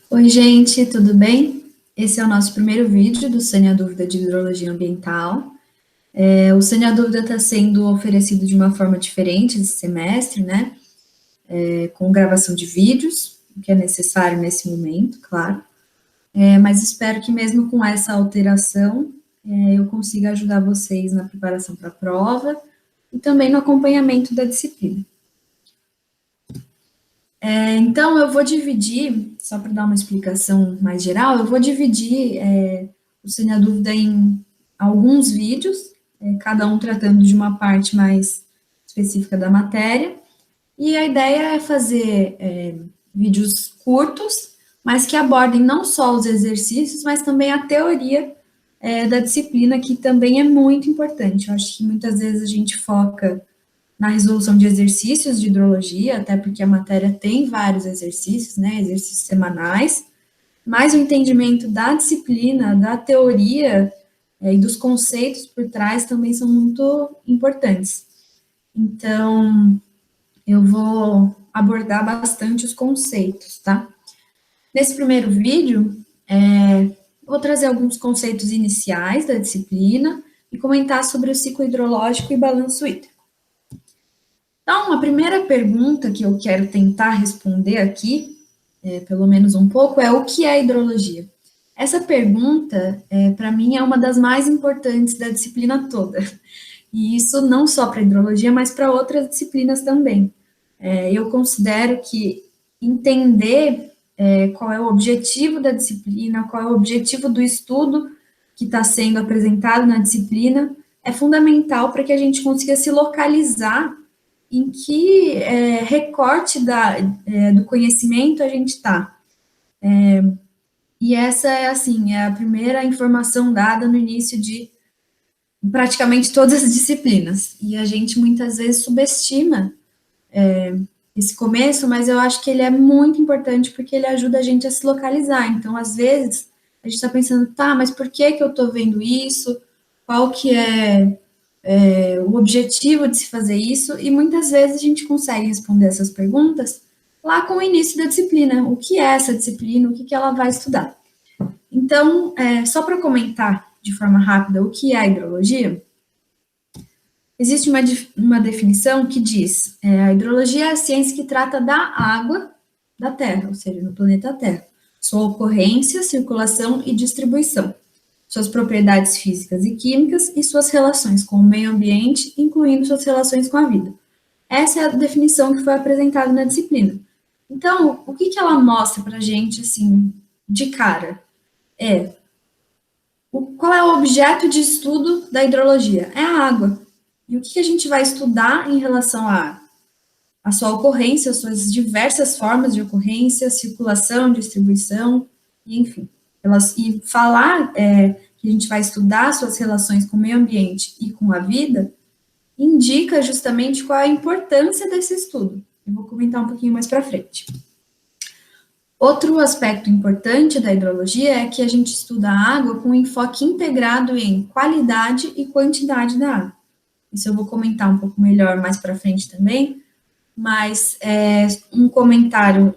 Oi, gente, tudo bem? Esse é o nosso primeiro vídeo do Sane a Dúvida de Hidrologia Ambiental. O Sane a Dúvida está sendo oferecido de uma forma diferente esse semestre, né? Com gravação de vídeos, o que é necessário nesse momento, claro. Mas espero que mesmo com essa alteração, eu consiga ajudar vocês na preparação para a prova e também no acompanhamento da disciplina. Então, eu vou dividir, só para dar uma explicação mais geral, eu vou dividir o Sem a Dúvida em alguns vídeos, cada um tratando de uma parte mais específica da matéria, e a ideia é fazer vídeos curtos, mas que abordem não só os exercícios, mas também a teoria da disciplina, que também é muito importante. Eu acho que muitas vezes a gente foca na resolução de exercícios de hidrologia, até porque a matéria tem vários exercícios, né, exercícios semanais, mas o entendimento da disciplina, da teoria e dos conceitos por trás também são muito importantes. Então, eu vou abordar bastante os conceitos, tá? Nesse primeiro vídeo, vou trazer alguns conceitos iniciais da disciplina e comentar sobre o ciclo hidrológico e balanço hídrico. Então, a primeira pergunta que eu quero tentar responder aqui, pelo menos um pouco, é o que é hidrologia? Essa pergunta, para mim, é uma das mais importantes da disciplina toda. E isso não só para hidrologia, mas para outras disciplinas também. Eu considero que entender qual é o objetivo da disciplina, qual é o objetivo do estudo que está sendo apresentado na disciplina, é fundamental para que a gente consiga se localizar em que recorte do conhecimento a gente está. E essa é, assim, é a primeira informação dada no início de praticamente todas as disciplinas. E a gente muitas vezes subestima esse começo, mas eu acho que ele é muito importante porque ele ajuda a gente a se localizar. Então, às vezes, a gente está pensando, tá, mas por que eu estou vendo isso? Qual que é o objetivo de se fazer isso, e muitas vezes a gente consegue responder essas perguntas lá com o início da disciplina. O que é essa disciplina? O que ela vai estudar? Então, só para comentar de forma rápida o que é a hidrologia, existe uma definição que diz a hidrologia é a ciência que trata da água da Terra, ou seja, no planeta Terra, sua ocorrência, circulação e distribuição, suas propriedades físicas e químicas e suas relações com o meio ambiente, incluindo suas relações com a vida. Essa é a definição que foi apresentada na disciplina. Então, o que ela mostra para a gente, assim, de cara? Qual é o objeto de estudo da hidrologia? É a água. E o que a gente vai estudar em relação à sua ocorrência, as suas diversas formas de ocorrência, circulação, distribuição, e enfim. E falar que a gente vai estudar suas relações com o meio ambiente e com a vida, indica justamente qual é a importância desse estudo. Eu vou comentar um pouquinho mais para frente. Outro aspecto importante da hidrologia é que a gente estuda a água com um enfoque integrado em qualidade e quantidade da água. Isso eu vou comentar um pouco melhor mais para frente também, mas um comentário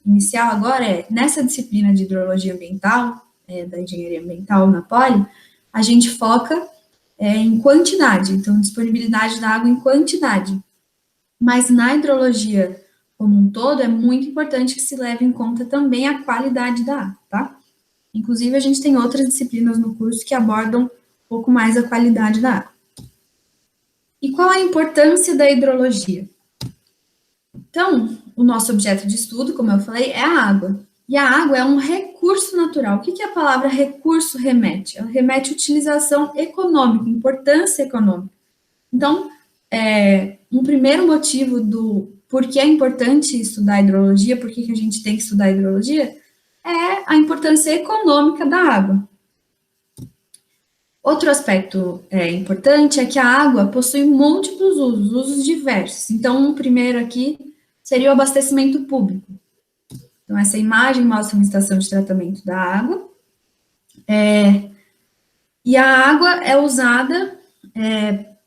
inicial agora nessa disciplina de hidrologia ambiental, da engenharia ambiental na Poli, a gente foca em quantidade, então disponibilidade da água em quantidade. Mas na hidrologia como um todo, é muito importante que se leve em conta também a qualidade da água, tá? Inclusive, a gente tem outras disciplinas no curso que abordam um pouco mais a qualidade da água. E qual a importância da hidrologia? Então, o nosso objeto de estudo, como eu falei, é a água. E a água é um recurso natural. O que a palavra recurso remete? Ela remete à utilização econômica, importância econômica. Então, um primeiro motivo do porquê é importante estudar hidrologia, por que a gente tem que estudar hidrologia, é a importância econômica da água. Outro aspecto importante é que a água possui múltiplos usos diversos. Então, um primeiro aqui seria o abastecimento público. Então, essa imagem mostra uma estação de tratamento da água. E a água é usada,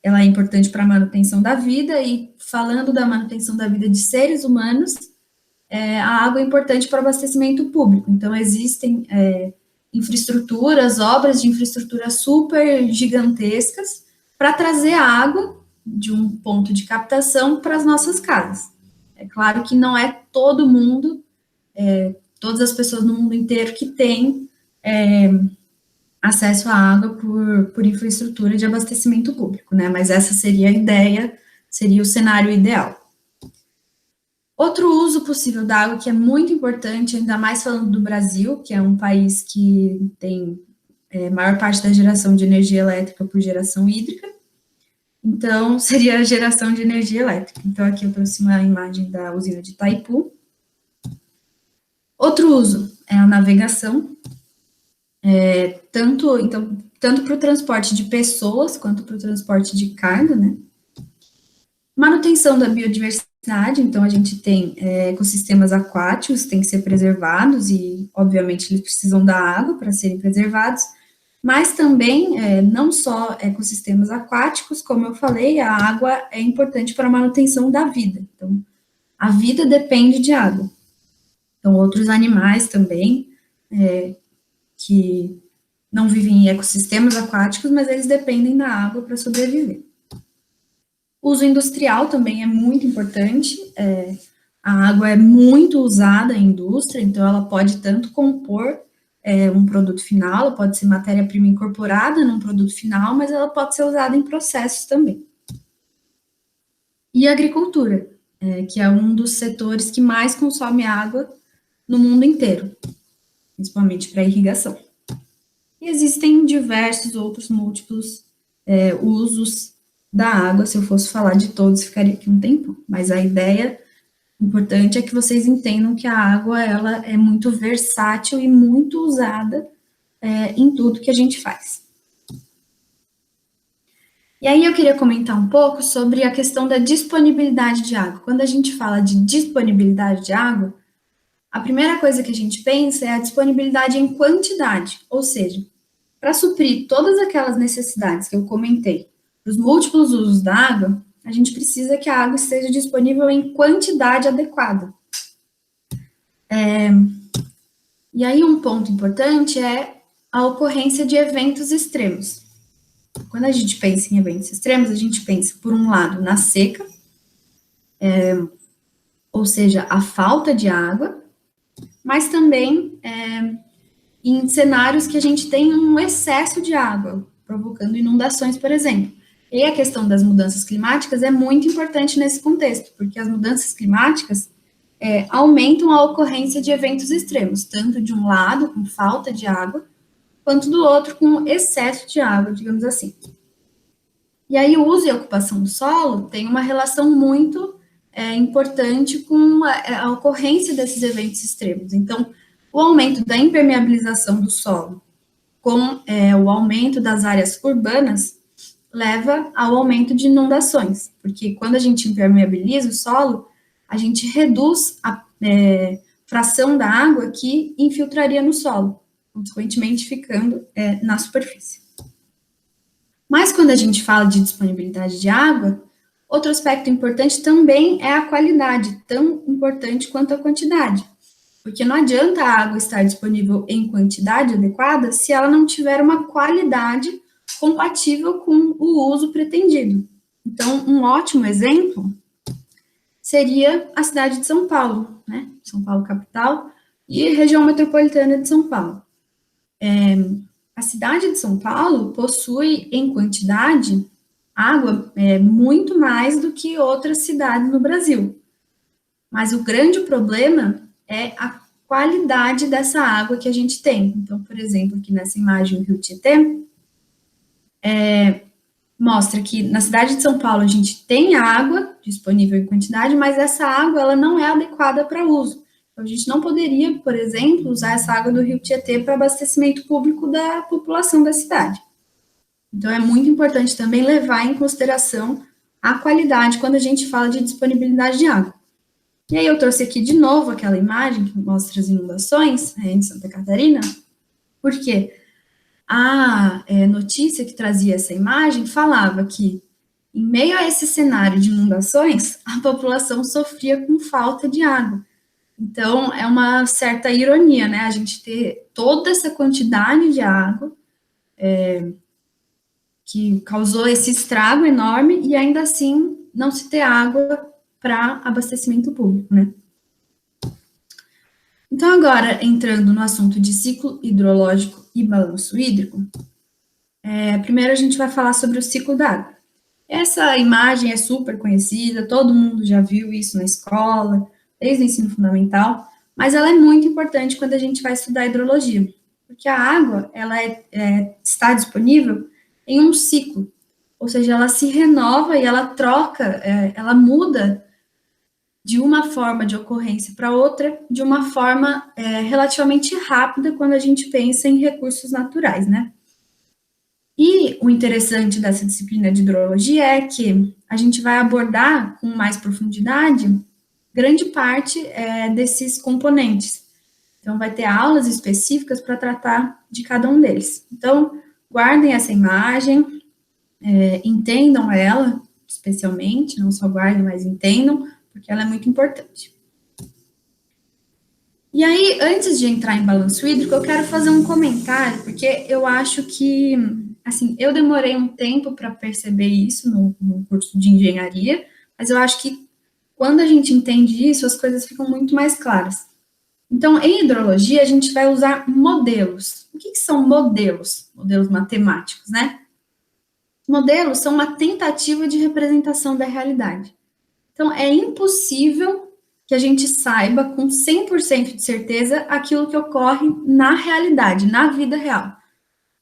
ela é importante para a manutenção da vida, e falando da manutenção da vida de seres humanos, a água é importante para o abastecimento público. Então, existem infraestruturas, obras de infraestrutura super gigantescas para trazer a água de um ponto de captação para as nossas casas. É claro que não é todo mundo, todas as pessoas no mundo inteiro que têm acesso à água por infraestrutura de abastecimento público, né? Mas essa seria a ideia, seria o cenário ideal. Outro uso possível da água que é muito importante, ainda mais falando do Brasil, que é um país que tem maior parte da geração de energia elétrica por geração hídrica, então seria a geração de energia elétrica. Então aqui eu trouxe uma imagem da usina de Itaipu. Outro uso é a navegação, tanto para o transporte de pessoas quanto para o transporte de carga, né? Manutenção da biodiversidade, então a gente tem ecossistemas aquáticos que têm que ser preservados e, obviamente, eles precisam da água para serem preservados, mas também não só ecossistemas aquáticos, como eu falei, a água é importante para a manutenção da vida. Então, a vida depende de água. Então, outros animais também, que não vivem em ecossistemas aquáticos, mas eles dependem da água para sobreviver. O uso industrial também é muito importante, a água é muito usada em indústria, então ela pode tanto compor um produto final, ela pode ser matéria-prima incorporada num produto final, mas ela pode ser usada em processos também. E a agricultura, que é um dos setores que mais consome água no mundo inteiro, principalmente para irrigação. E existem diversos outros múltiplos usos da água. Se eu fosse falar de todos, ficaria aqui um tempo, mas a ideia importante é que vocês entendam que a água ela é muito versátil e muito usada em tudo que a gente faz. E aí eu queria comentar um pouco sobre a questão da disponibilidade de água. Quando a gente fala de disponibilidade de água, a primeira coisa que a gente pensa é a disponibilidade em quantidade, ou seja, para suprir todas aquelas necessidades que eu comentei, os múltiplos usos da água, a gente precisa que a água esteja disponível em quantidade adequada. E aí um ponto importante é a ocorrência de eventos extremos. Quando a gente pensa em eventos extremos, a gente pensa, por um lado, na seca, ou seja, a falta de água, mas também em cenários que a gente tem um excesso de água, provocando inundações, por exemplo. E a questão das mudanças climáticas é muito importante nesse contexto, porque as mudanças climáticas aumentam a ocorrência de eventos extremos, tanto de um lado, com falta de água, quanto do outro, com excesso de água, digamos assim. E aí o uso e a ocupação do solo tem uma relação muito importante com a ocorrência desses eventos extremos. Então, o aumento da impermeabilização do solo com o aumento das áreas urbanas leva ao aumento de inundações, porque quando a gente impermeabiliza o solo, a gente reduz a fração da água que infiltraria no solo, consequentemente ficando na superfície. Mas quando a gente fala de disponibilidade de água, outro aspecto importante também é a qualidade, tão importante quanto a quantidade. Porque não adianta a água estar disponível em quantidade adequada se ela não tiver uma qualidade compatível com o uso pretendido. Então, um ótimo exemplo seria a cidade de São Paulo, né? São Paulo capital e região metropolitana de São Paulo. A cidade de São Paulo possui, em quantidade, água muito mais do que outras cidades no Brasil. Mas o grande problema é a qualidade dessa água que a gente tem. Então, por exemplo, aqui nessa imagem, o Rio Tietê, mostra que na cidade de São Paulo a gente tem água disponível em quantidade, mas essa água ela não é adequada para uso. Então, a gente não poderia, por exemplo, usar essa água do Rio Tietê para abastecimento público da população da cidade. Então, é muito importante também levar em consideração a qualidade quando a gente fala de disponibilidade de água. E aí eu trouxe aqui de novo aquela imagem que mostra as inundações em Santa Catarina, porque a notícia que trazia essa imagem falava que, em meio a esse cenário de inundações, a população sofria com falta de água. Então, é uma certa ironia, né? A gente ter toda essa quantidade de água que causou esse estrago enorme e ainda assim não se ter água para abastecimento público, né? Então, agora, entrando no assunto de ciclo hidrológico e balanço hídrico, primeiro a gente vai falar sobre o ciclo da água. Essa imagem é super conhecida, todo mundo já viu isso na escola, desde o ensino fundamental, mas ela é muito importante quando a gente vai estudar hidrologia, porque a água ela está disponível em um ciclo, ou seja, ela se renova e ela troca, ela muda de uma forma de ocorrência para outra, de uma forma relativamente rápida quando a gente pensa em recursos naturais, né? E o interessante dessa disciplina de hidrologia é que a gente vai abordar com mais profundidade grande parte desses componentes. Então, vai ter aulas específicas para tratar de cada um deles. Então, guardem essa imagem, entendam ela, especialmente, não só guardem, mas entendam, porque ela é muito importante. E aí, antes de entrar em balanço hídrico, eu quero fazer um comentário, porque eu acho que, assim, eu demorei um tempo para perceber isso no curso de engenharia, mas eu acho que quando a gente entende isso, as coisas ficam muito mais claras. Então, em hidrologia, a gente vai usar modelos. O que são modelos? Modelos matemáticos, né? Modelos são uma tentativa de representação da realidade. Então, é impossível que a gente saiba com 100% de certeza aquilo que ocorre na realidade, na vida real.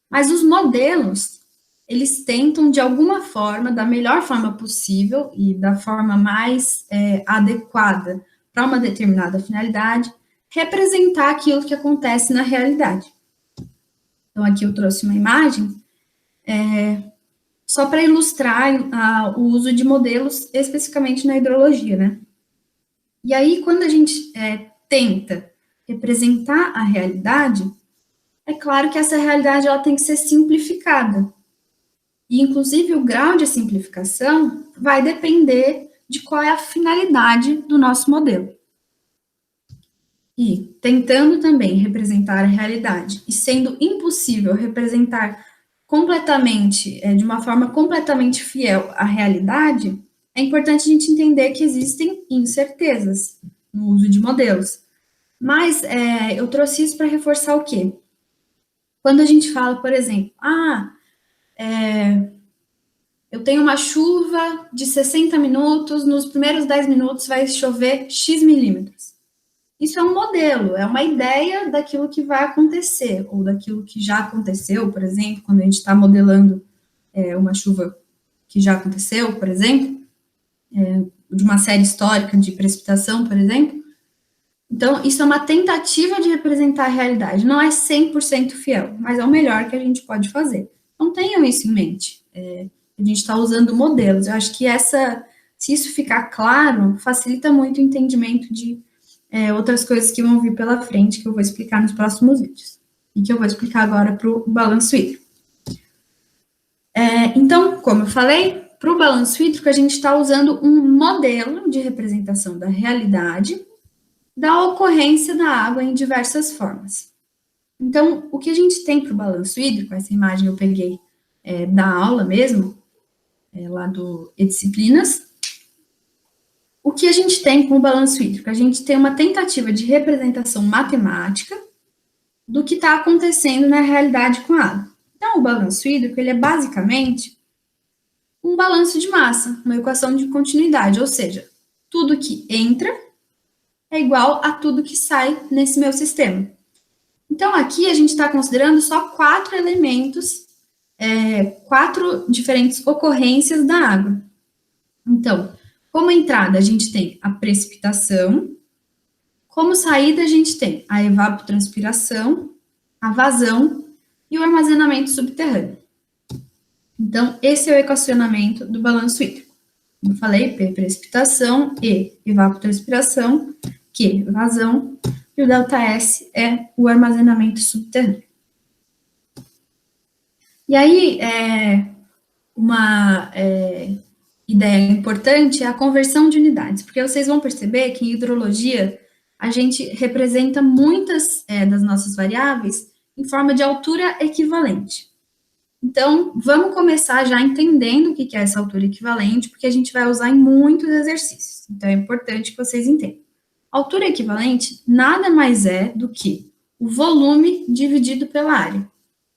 Mas os modelos, eles tentam, de alguma forma, da melhor forma possível e da forma mais adequada para uma determinada finalidade, representar aquilo que acontece na realidade. Então, aqui eu trouxe uma imagem só para ilustrar o uso de modelos especificamente na hidrologia, né? E aí, quando a gente tenta representar a realidade, é claro que essa realidade ela tem que ser simplificada. E, inclusive, o grau de simplificação vai depender de qual é a finalidade do nosso modelo. E, tentando também representar a realidade e sendo impossível representar completamente, de uma forma completamente fiel à realidade, é importante a gente entender que existem incertezas no uso de modelos. Mas eu trouxe isso para reforçar o quê? Quando a gente fala, por exemplo, eu tenho uma chuva de 60 minutos, nos primeiros 10 minutos vai chover X milímetros. Isso é um modelo, é uma ideia daquilo que vai acontecer, ou daquilo que já aconteceu, por exemplo, quando a gente está modelando uma chuva que já aconteceu, por exemplo, de uma série histórica de precipitação, por exemplo. Então, isso é uma tentativa de representar a realidade, não é 100% fiel, mas é o melhor que a gente pode fazer. Então, tenham isso em mente. A gente está usando modelos. Eu acho que se isso ficar claro, facilita muito o entendimento de outras coisas que vão vir pela frente, que eu vou explicar nos próximos vídeos. E que eu vou explicar agora para o balanço hídrico. Então, como eu falei, para o balanço hídrico, a gente está usando um modelo de representação da realidade da ocorrência da água em diversas formas. Então, o que a gente tem para o balanço hídrico, essa imagem eu peguei da aula mesmo, lá do E-Disciplinas. O que a gente tem com o balanço hídrico? A gente tem uma tentativa de representação matemática do que está acontecendo na realidade com a água. Então, o balanço hídrico, ele é basicamente um balanço de massa, uma equação de continuidade, ou seja, tudo que entra é igual a tudo que sai nesse meu sistema. Então, aqui a gente está considerando só 4 elementos, 4 diferentes ocorrências da água. Então, como entrada, a gente tem a precipitação, como saída, a gente tem a evapotranspiração, a vazão e o armazenamento subterrâneo. Então, esse é o equacionamento do balanço hídrico. Como eu falei, P, precipitação, E, evapotranspiração, Q, vazão, e o ΔS é o armazenamento subterrâneo. E aí, uma ideia importante é a conversão de unidades, porque vocês vão perceber que em hidrologia a gente representa muitas das nossas variáveis em forma de altura equivalente. Então, vamos começar já entendendo o que é essa altura equivalente, porque a gente vai usar em muitos exercícios. Então, é importante que vocês entendam. Altura equivalente nada mais é do que o volume dividido pela área.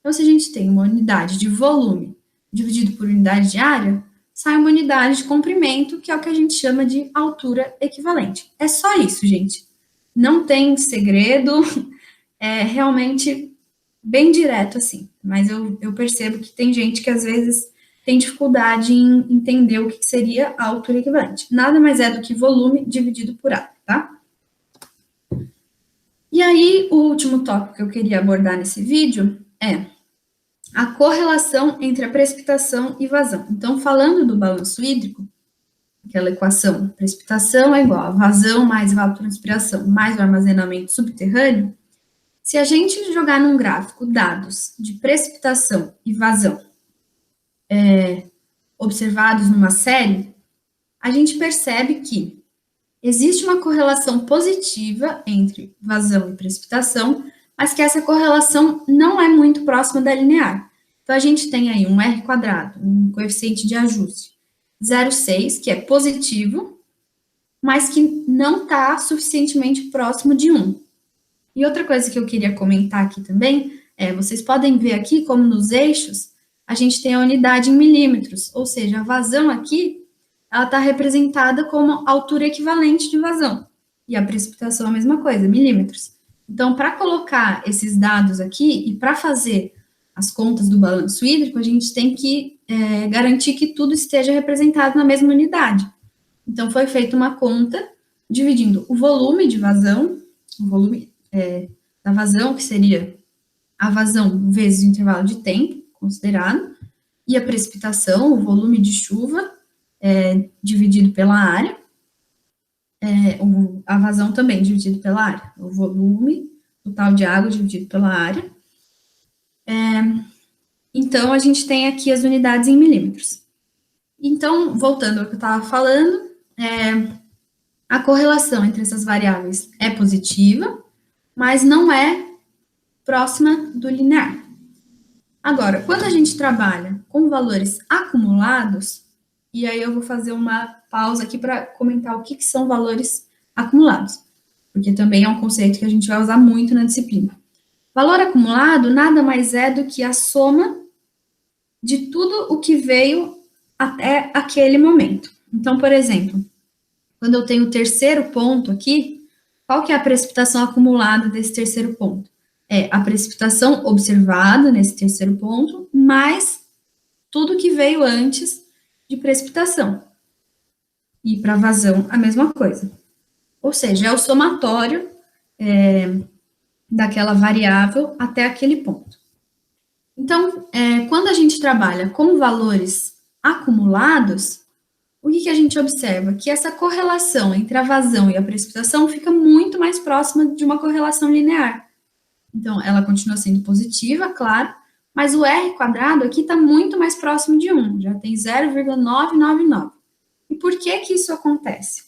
Então, se a gente tem uma unidade de volume dividido por unidade de área, sai uma unidade de comprimento, que é o que a gente chama de altura equivalente. É só isso, gente. Não tem segredo, é realmente bem direto assim. Mas eu percebo que tem gente que às vezes tem dificuldade em entender o que seria a altura equivalente. Nada mais é do que volume dividido por área, tá? E aí, o último tópico que eu queria abordar nesse vídeo é a correlação entre a precipitação e vazão. Então, falando do balanço hídrico, aquela equação, precipitação é igual a vazão mais evapotranspiração mais o armazenamento subterrâneo, se a gente jogar num gráfico dados de precipitação e vazão observados numa série, a gente percebe que existe uma correlação positiva entre vazão e precipitação, mas que essa correlação não é muito próxima da linear. Então, a gente tem aí um R quadrado, um coeficiente de ajuste, 0,6, que é positivo, mas que não está suficientemente próximo de 1. E outra coisa que eu queria comentar aqui também vocês podem ver aqui como nos eixos a gente tem a unidade em milímetros, ou seja, a vazão aqui ela está representada como altura equivalente de vazão. E a precipitação é a mesma coisa, milímetros. Então, para colocar esses dados aqui e para fazer as contas do balanço hídrico, a gente tem que garantir que tudo esteja representado na mesma unidade. Então, foi feita uma conta dividindo o volume de vazão, o volume da vazão, que seria a vazão vezes o intervalo de tempo considerado, e a precipitação, o volume de chuva, dividido pela área, a vazão também dividido pela área, o volume total de água dividido pela área. Então, a gente tem aqui as unidades em milímetros. Então, voltando ao que eu estava falando, a correlação entre essas variáveis é positiva, mas não é próxima do linear. Agora, quando a gente trabalha com valores acumulados, e aí eu vou fazer uma pausa aqui para comentar o que são valores acumulados, porque também é um conceito que a gente vai usar muito na disciplina. Valor acumulado nada mais é do que a soma de tudo o que veio até aquele momento. Então, por exemplo, quando eu tenho o terceiro ponto aqui, qual que é a precipitação acumulada desse terceiro ponto? É a precipitação observada nesse terceiro ponto, mais tudo que veio antes de precipitação. E para vazão, a mesma coisa. Ou seja, é o somatório daquela variável até aquele ponto. Então, quando a gente trabalha com valores acumulados, o que a gente observa? Que essa correlação entre a vazão e a precipitação fica muito mais próxima de uma correlação linear. Então, ela continua sendo positiva, claro, mas o R quadrado aqui está muito mais próximo de 1, já tem 0,999. E por que isso acontece?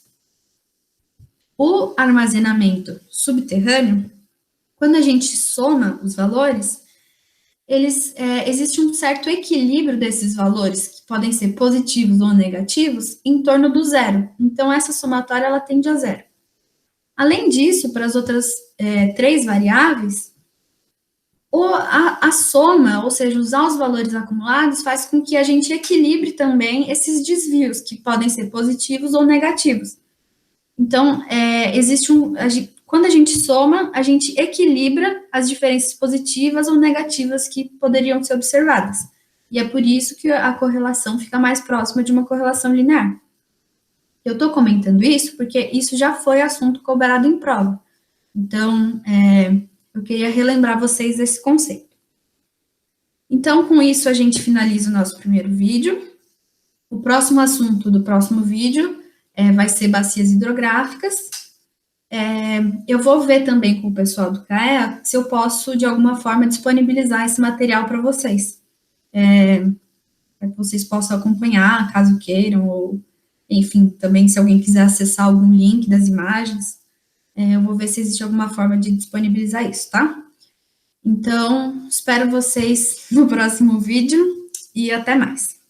O armazenamento subterrâneo, quando a gente soma os valores, existe um certo equilíbrio desses valores, que podem ser positivos ou negativos, em torno do zero. Então, essa somatória, ela tende a zero. Além disso, para as outras 3 variáveis, a soma, ou seja, usar os valores acumulados, faz com que a gente equilibre também esses desvios, que podem ser positivos ou negativos. Então, quando a gente soma, a gente equilibra as diferenças positivas ou negativas que poderiam ser observadas. E é por isso que a correlação fica mais próxima de uma correlação linear. Eu estou comentando isso porque isso já foi assunto cobrado em prova. Então, eu queria relembrar vocês desse conceito. Então, com isso, a gente finaliza o nosso primeiro vídeo. O próximo assunto do próximo vídeo vai ser bacias hidrográficas. Eu vou ver também com o pessoal do CAEA se eu posso, de alguma forma, disponibilizar esse material para vocês. Para que vocês possam acompanhar, caso queiram, ou, enfim, também se alguém quiser acessar algum link das imagens, Eu vou ver se existe alguma forma de disponibilizar isso, tá? Então, espero vocês no próximo vídeo e até mais.